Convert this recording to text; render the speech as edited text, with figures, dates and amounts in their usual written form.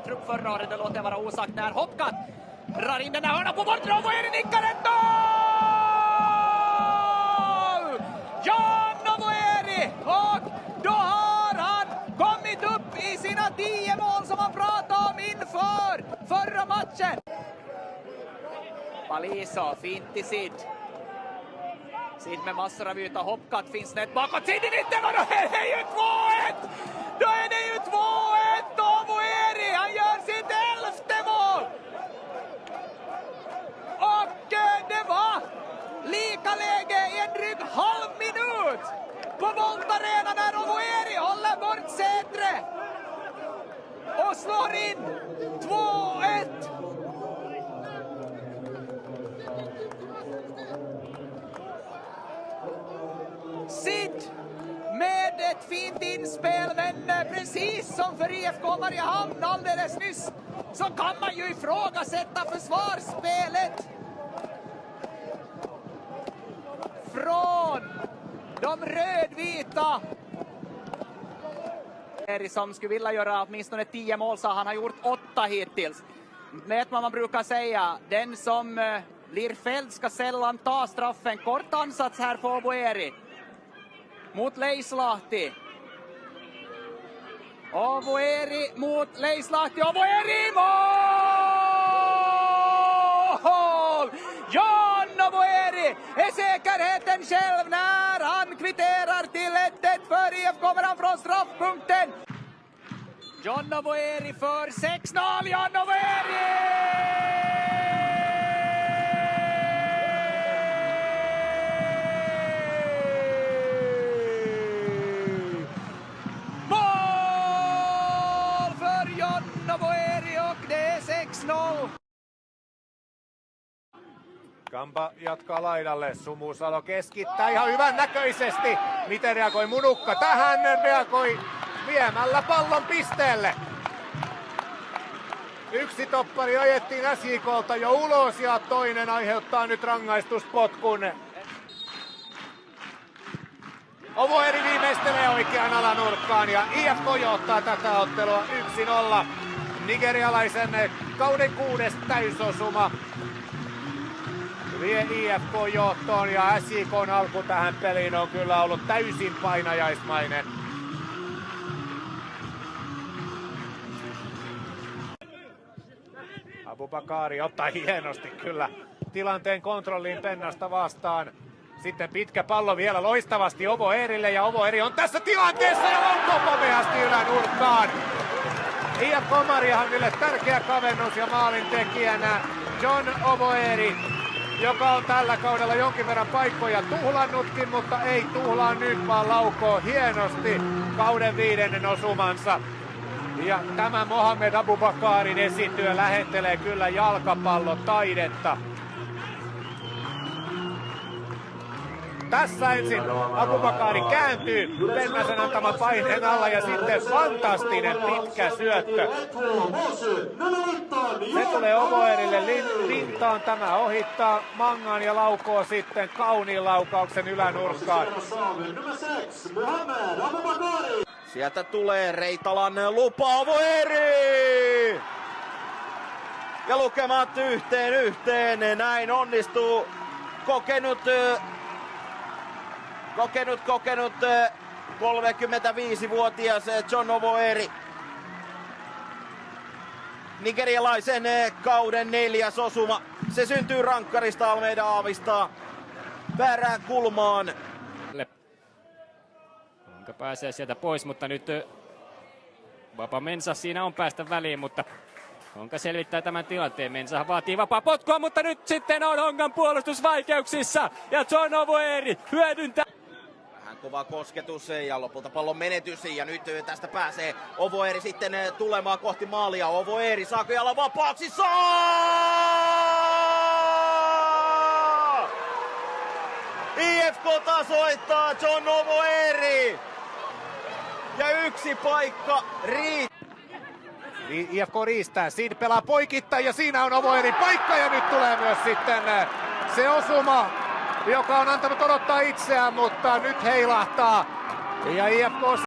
för trupp förra året, det låter jag vara osagt när. Hopkat drar in den här hörnan på bortre, Ovoeri nickar ett mål! John Ovoeri! Och då har han kommit upp i sina 10 mål som han pratade om inför förra matchen. Paliso, fint till Sid. Sid med massor av yta, Hopkat finns nätt bakåt, Sid i mitten och då är det ju 2-1! Då är det ju 2-1 och Ovoeri, han gör sitt 11:e mål! Och det var lika läge i en dryg halv minut på Volt Arena när Ovoeri håller bort Sätre och slår in 2-1. Sid med ett fint inspel, men precis som för IFK Mariehamn alldeles nyss så kan man ju ifrågasätta försvarsspelet från de rödvita. Som skulle vilja göra åtminstone 10 mål, så han har gjort 8 hittills. Vet vad man brukar säga, den som blir fälld ska sällan ta straffen. Kort ansats här på Ovoeri mot Leislahti. Ovoeri mot Leislahti. Ovoeri mål! John Ovoeri är säkerheten själv när han kvitterar till 1-1 för IF. Kommer han från straffpunkten. John Ovoeri för 6-0. John Ovoeri! Ovoeri och det är 6-0. Kampa jatkaa laidalle, Sumusalo keskittää ihan hyvän näköisesti. Miten reagoi Munukka? Tähän reagoi viemällä pallon pisteelle. Yksi toppari ajettiin SJK:lta jo ulos ja toinen aiheuttaa nyt rangaistuspotkun. Ovoeri viimeistelee oikeaan alanurkkaan ja IFK johtaa tätä ottelua 1-0. Nigerialaisen kauden 6. täysosuma vie IFK johtoon ja SJK:n alku tähän peliin on kyllä ollut täysin painajaismainen. Abubakari ottaa hienosti kyllä tilanteen kontrolliin Pennasta vastaan. Sitten pitkä pallo vielä loistavasti Ovoerille ja Ovoeri on tässä tilanteessa ja laukoo komeasti ylänurkkaan. IFK Mariehamnille tärkeä kavennus ja maalintekijänä John Ovoeri, joka on tällä kaudella jonkin verran paikkoja tuhlannutkin, mutta ei tuhlaa nyt, vaan laukoo hienosti kauden 5. osumansa. Ja tämä Mohamed Abubakarin esityö lähentelee kyllä jalkapallotaidetta. Tässä ensin Abubakari kääntyy Pennasen antaman paineen alla ja sitten fantastinen pitkä syöttö. Se tulee Ovoerille rintaan, tämä ohittaa Mangan ja laukoo sitten kauniin laukauksen ylänurkkaan. Sieltä tulee Reitalan lupa, Ovoeri! Ja lukemat 1-1, näin onnistuu kokenut 35-vuotias John Ovoeri. Nigerialaisen kauden 4. osuma. Se syntyy rankkarista, Almeida aavistaa väärään kulmaan. Jonka pääsee sieltä pois, mutta nyt Vapa Mensah siinä on päästä väliin, mutta Honka selvittää tämän tilanteen. Mensah vaatii vapaa potkua, mutta nyt sitten on Hongan puolustus vaikeuksissa ja John Ovoeri hyödyntää. Vähän kova kosketus ja lopulta pallon menetys ja nyt tästä pääsee Ovoeri sitten tulemaan kohti maalia. Ovoeri saako jalan vapaaksi? Saa! IFK tasoittaa, John Ovoeri! Ja yksi paikka riittää. IFK riistää, Sid pelaa poikittain ja siinä on Ovoerin paikka ja nyt tulee myös sitten se osuma, joka on antanut odottaa itseään, mutta nyt heilahtaa ja IFK